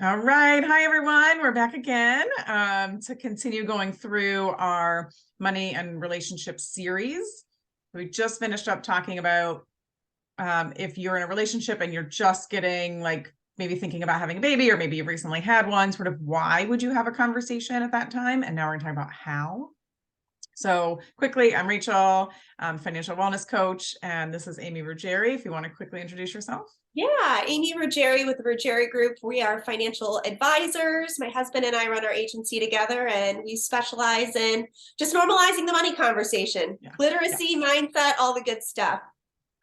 All right. Hi, everyone. We're back again to continue going through our money and relationship series. We just finished up talking about if you're in a relationship and you're just getting maybe thinking about having a baby, or maybe you've recently had one, sort of why would you have a conversation at that time? And now we're going to talk about how. So quickly, I'm Rachel, financial wellness coach, and this is Amy Ruggieri. If you want to quickly introduce yourself. Yeah, Amy Ruggieri with the Ruggieri Group. We are financial advisors. My husband and I run our agency together, and we specialize in just normalizing the money conversation, literacy, mindset, all the good stuff.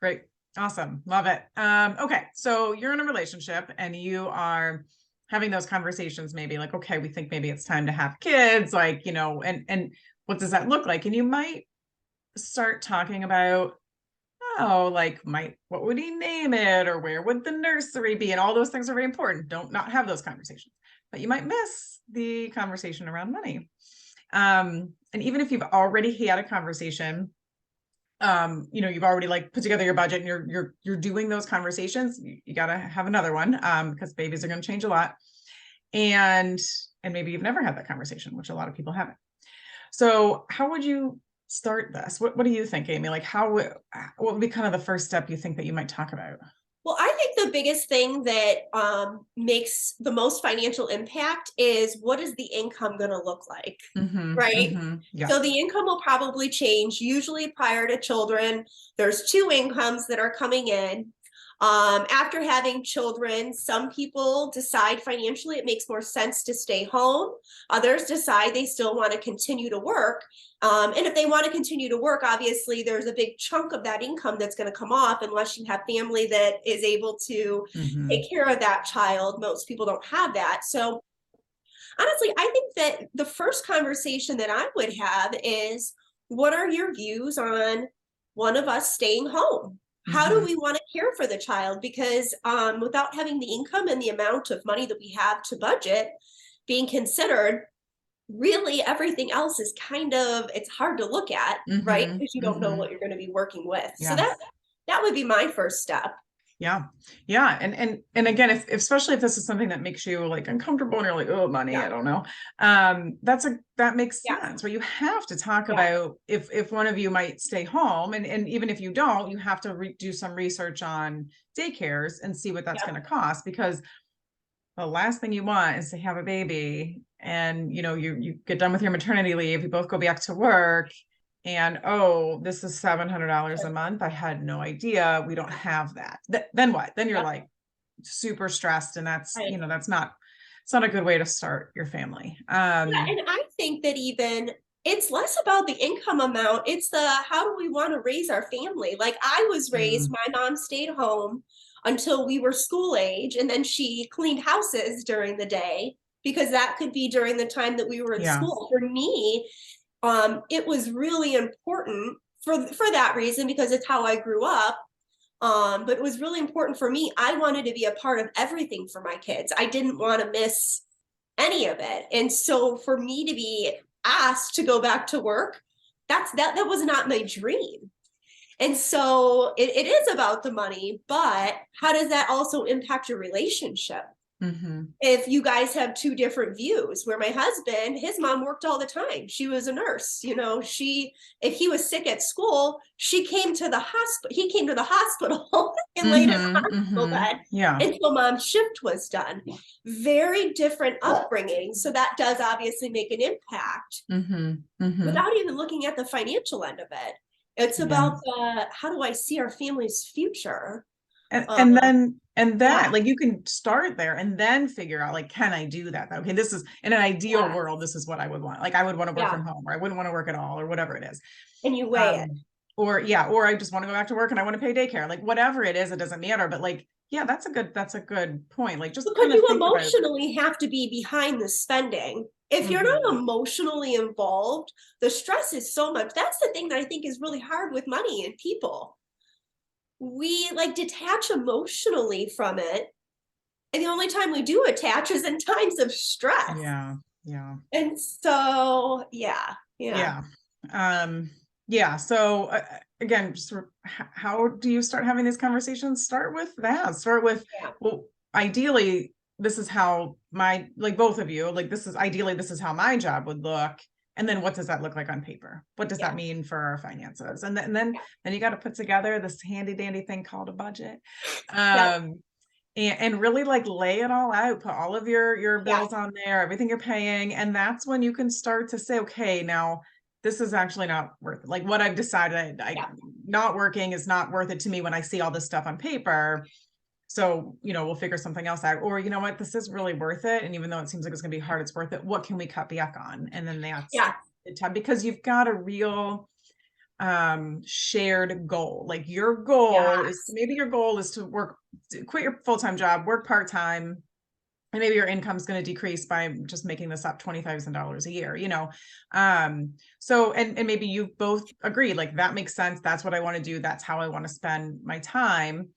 Great. Awesome. Love it. Okay. So you're in a relationship and you are having those conversations, maybe like, okay, we think maybe it's time to have kids, and what does that look like? And you might start talking about, what would he name it? Or where would the nursery be? And all those things are very important. Don't not have those conversations, but you might miss the conversation around money. And even if you've already had a conversation, you've already put together your budget and you're doing those conversations, you got to have another one, because babies are going to change a lot. And maybe you've never had that conversation, which a lot of people haven't. So how would you start this? What do you think, Amy? What would be kind of the first step you think that you might talk about? Well, I think the biggest thing that makes the most financial impact is, what is the income going to look like, right? Yeah. So the income will probably change. Usually prior to children, there's two incomes that are coming in. After having children, some people decide financially it makes more sense to stay home. Others decide they still want to continue to work. And if they want to continue to work, obviously there's a big chunk of that income that's going to come off unless you have family that is able to take care of that child. Most people don't have that. So honestly, I think that the first conversation that I would have is, what are your views on one of us staying home? How do we want to care for the child? Because without having the income and the amount of money that we have to budget being considered, really everything else is it's hard to look at, right? Because you don't know what you're going to be working with. Yes. So that would be my first step. Yeah. Yeah. And again, if especially if this is something that makes you uncomfortable and you're like, oh, money, I don't know. That makes sense. But you have to talk about if one of you might stay home, and even if you don't, you have to do some research on daycares and see what that's going to cost, because the last thing you want is to have a baby and you get done with your maternity leave, you both go back to work, and this is $700 a month. I had no idea. We don't have that. Then what? Then you're super stressed, and that's that's not, it's not a good way to start your family. And I think that even it's less about the income amount. It's how do we want to raise our family? Like I was raised, my mom stayed home until we were school age, and then she cleaned houses during the day because that could be during the time that we were in school. For me, it was really important for that reason, because it's how I grew up. But it was really important for me. I wanted to be a part of everything for my kids. I didn't want to miss any of it. And so for me to be asked to go back to work, that was not my dream. And so it is about the money, but how does that also impact your relationship? If you guys have two different views, where my husband, his mom worked all the time. She was a nurse. If he was sick at school, she came to the hospital. He came to the hospital and laid in the hospital bed until mom's shift was done. Very different upbringing. So that does obviously make an impact without even looking at the financial end of it. It's about how do I see our family's future? And then you can start there and then figure out, can I do that? Okay, this is in an ideal world, this is what I would want. I would want to work from home, or I wouldn't want to work at all, or whatever it is. And you weigh it. Or I just want to go back to work and I want to pay daycare. Whatever it is, it doesn't matter. But that's a good point. Just because you emotionally have to be behind the spending. If you're not emotionally involved, the stress is so much. That's the thing that I think is really hard with money and people. We detach emotionally from it. And the only time we do attach is in times of stress. Yeah. And so, So again, just how do you start having these conversations? Start with that. Well, ideally, this is how my, like both of you, like this is ideally, this is how my job would look. And then what does that look like on paper? What does that mean for our finances? And then you got to put together this handy dandy thing called a budget. And really like lay it all out, put all of your bills on there, everything you're paying. And that's when you can start to say, okay, now this is actually not worth it. Like what I've decided, not working is not worth it to me when I see all this stuff on paper. So, we'll figure something else out, or you know what, this is really worth it. And even though it seems like it's gonna be hard, it's worth it. What can we cut back on? And then that's the time, because you've got a real shared goal. Like your goal is, maybe your goal is to quit your full-time job, work part-time, and maybe your income is going to decrease by just making this up $20,000 a year, so, and maybe you both agree, like that makes sense. That's what I want to do. That's how I want to spend my time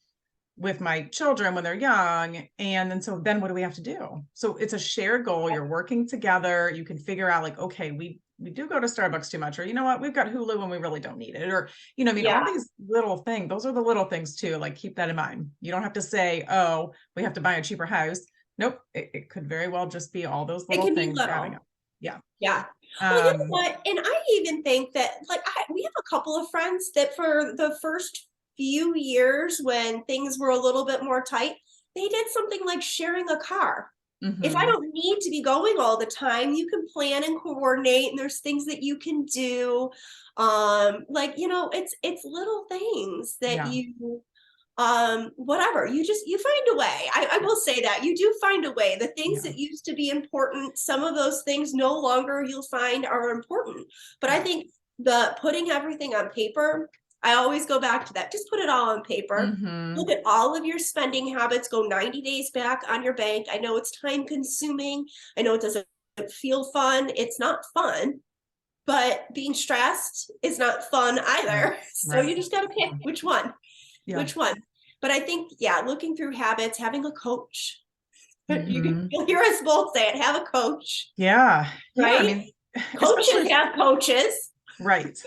with my children when they're young. And then, so then what do we have to do? So it's a shared goal. You're working together. You can figure out like, okay, we do go to Starbucks too much, or you know what, we've got Hulu and we really don't need it, or all these little things. Those are the little things too. Like keep that in mind. You don't have to say, oh, we have to buy a cheaper house. Nope, it could very well just be all those little things adding up. Yeah. Well, you know what? And I even think that like we have a couple of friends that for the first few years when things were a little bit more tight, they did something like sharing a car. If I don't need to be going all the time, you can plan and coordinate, and there's things that you can do. It's little things that you whatever, you find a way. I will say that you do find a way. The things that used to be important, some of those things no longer you'll find are important. But I think the putting everything on paper, I always go back to that. Just put it all on paper. Look at all of your spending habits. Go 90 days back on your bank. I know it's time consuming. I know it doesn't feel fun. It's not fun, but being stressed is not fun either. So you just got to pick which one. Which one? But I think, looking through habits, having a coach. You'll hear us both say it. Have a coach. Right? I mean, coaches have coaches. Right?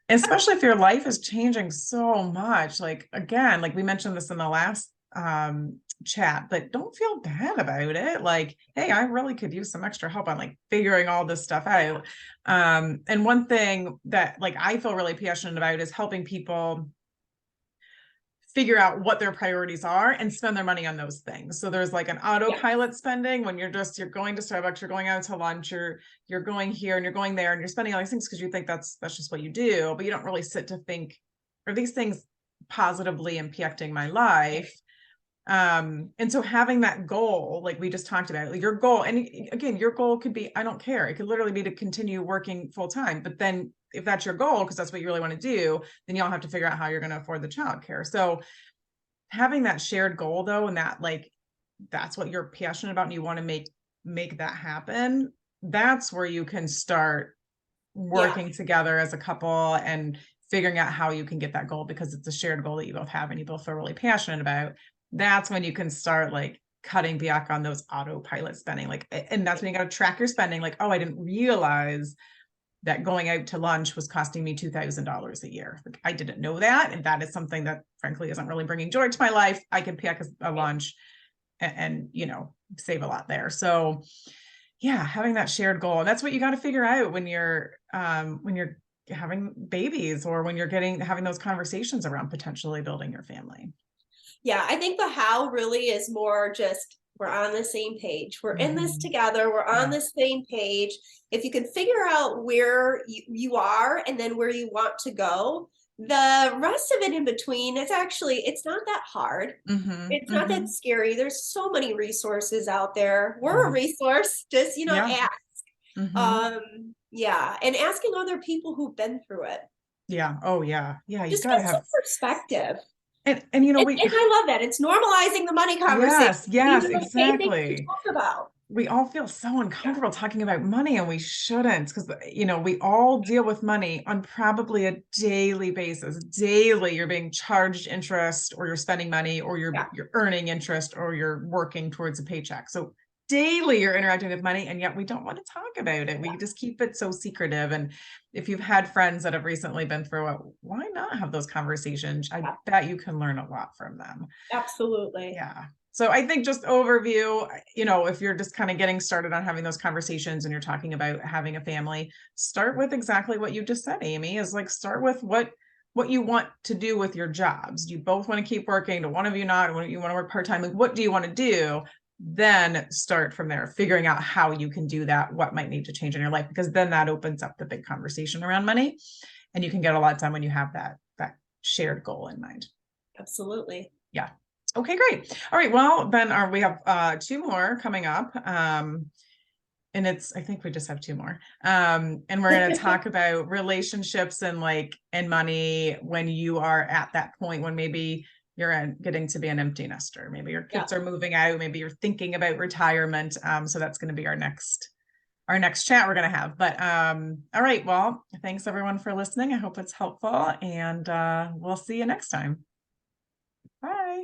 Especially if your life is changing so much. Like, again, like we mentioned this in the last chat, but don't feel bad about it. Like, hey, I really could use some extra help on like figuring all this stuff out. And one thing that like I feel really passionate about is helping people figure out what their priorities are and spend their money on those things. So there's like an autopilot spending when you're going to Starbucks, you're going out to lunch, you're going here and you're going there and you're spending all these things because you think that's just what you do, but you don't really sit to think, are these things positively impacting my life? And so having that goal, like we just talked about, like your goal, and again, your goal could be, I don't care. It could literally be to continue working full time, but then if that's your goal, because that's what you really want to do, then you'll have to figure out how you're going to afford the childcare. So having that shared goal though, and that like, that's what you're passionate about and you want to make that happen. That's where you can start working together as a couple and figuring out how you can get that goal, because it's a shared goal that you both have and you both feel really passionate about. That's when you can start like cutting back on those autopilot spending. Like, and that's when you got to track your spending. Like, oh, I didn't realize that going out to lunch was costing me $2,000 a year. Like, I didn't know that. And that is something that frankly isn't really bringing joy to my life. I can pick a lunch and save a lot there. So having that shared goal, and that's what you got to figure out when you're having babies or when you're having those conversations around potentially building your family. I think the how really is more just, we're on the same page. We're in this together. We're on the same page. If you can figure out where you are and then where you want to go, the rest of it in between, it's not that hard. It's not that scary. There's so many resources out there. We're a resource. Just, ask. And asking other people who've been through it. You just gotta have some perspective. And I love that it's normalizing the money conversation. Yes, exactly. To talk about. We all feel so uncomfortable talking about money, and we shouldn't, because we all deal with money on probably a daily basis. Daily, you're being charged interest, or you're spending money, or you're earning interest, or you're working towards a paycheck. So daily you're interacting with money, and yet we don't want to talk about it. We just keep it so secretive. And if you've had friends that have recently been through it, why not have those conversations? I bet you can learn a lot from them. Absolutely. So I think just overview, you know, if you're just kind of getting started on having those conversations and you're talking about having a family, start with exactly what you just said, Amy, is like, start with what you want to do with your jobs. Do you both want to keep working? Do one of you not? Do you want to work part-time? Like, what do you want to do? Then start from there, figuring out how you can do that, what might need to change in your life, because then that opens up the big conversation around money, and you can get a lot done when you have that shared goal in mind. Absolutely. Yeah. Okay, great. All right. Well, then we have 2 more coming up. And I think we just have 2 more. And we're going to talk about relationships and money when you are at that point when maybe you're getting to be an empty nester. Maybe your kids are moving out. Maybe you're thinking about retirement. So that's going to be our next chat we're going to have. But all right. Well, thanks everyone for listening. I hope it's helpful, and we'll see you next time. Bye.